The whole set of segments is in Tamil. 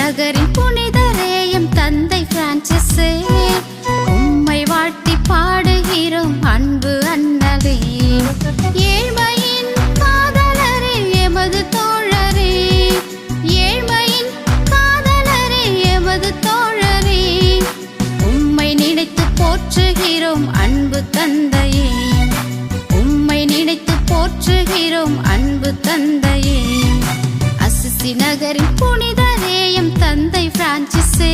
நகரின் புனிதரே எம் தந்தை பிரான்சிஸே, உம்மை வாழ்த்தி பாடுகிறோம் அன்பு அண்ணலே. ஏழ்மையின் காதலரே எமது தோழரே, ஏழ்மையின் காதலரே எமது தோழரே, உம்மை நினைத்து போற்றுகிறோம் அன்பு தந்தையே, உம்மை நினைத்து போற்றுகிறோம் அன்பு தந்தையே. அசிசி நகரின் புனிதரே எம் தந்தை பிரான்சிஸே,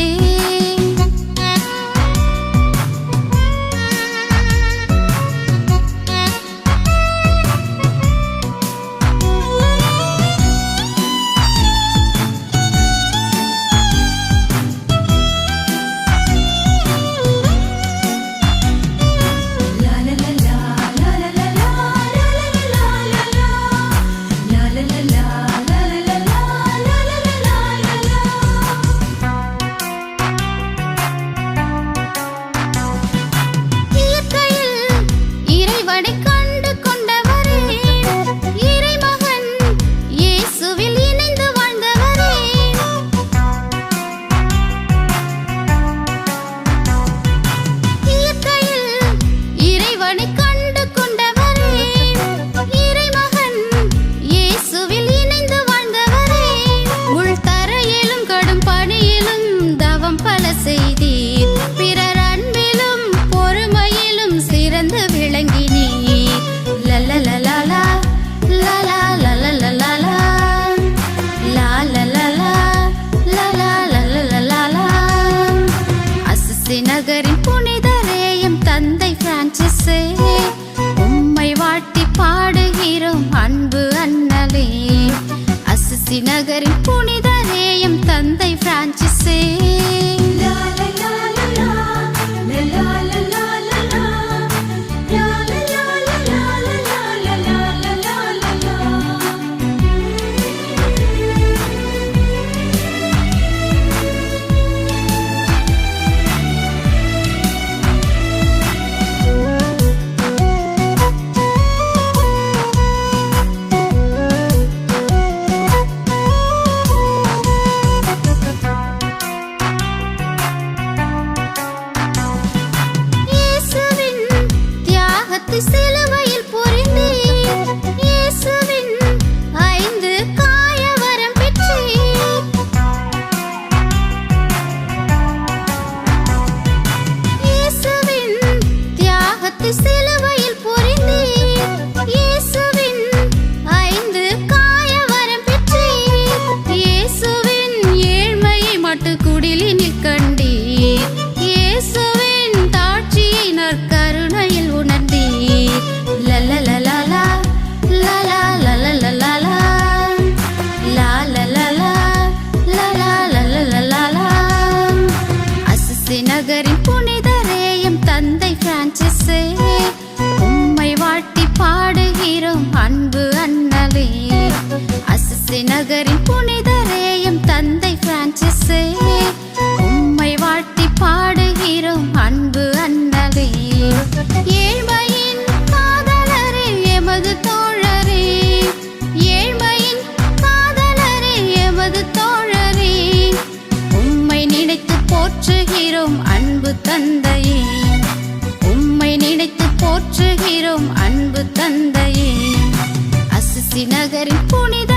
நகரின் புனிதரே எம் தந்தை பிரான்சிஸே, உம்மை வாழ்த்தி பாடுகிறோம் அன்பு அண்ணலே. அசிசி நகரின் புனிதரே எம் தந்தை பிரான்சிஸே, சிலுவையில் பொறிந்தீர், இயேசுவின் 5 காயவரம் பெற்றீர். இயேசுவின் தியாகத்தை சிலுவையில் பொறிந்தீர், இயேசுவின் 5 காயவரம் பெற்றீர். இயேசுவின் ஏழ்மையை மட்டுக்குடிலினில் கண்டீர், இயேசுவின் தாட்சியை நற்கருணையில் உணர்ந்தீர். அசிசி நகரின் புனிதரே எம் தந்தை பிரான்சிஸே, உம்மை வாழ்த்தி பாடுகிறோம் அன்பு அண்ணலே. அசிசி நகரின் புனிதரே எம் தந்தை பிரான்சிஸே, உம்மை வாழ்த்தி பாடுகிறோம் அன்பு அண்ணலே. ஏழ்மையின் காதலரே எமது தோழரே, ஏழ்மையின் காதலரே எமது தோழரே, உம்மை நினைத்து போற்றுகிறோம் அன்பு தந்தையே, உம்மை நினைத்து போற்றுகிறோம் அன்பு தந்தையே. அசிசி நகரின் புனித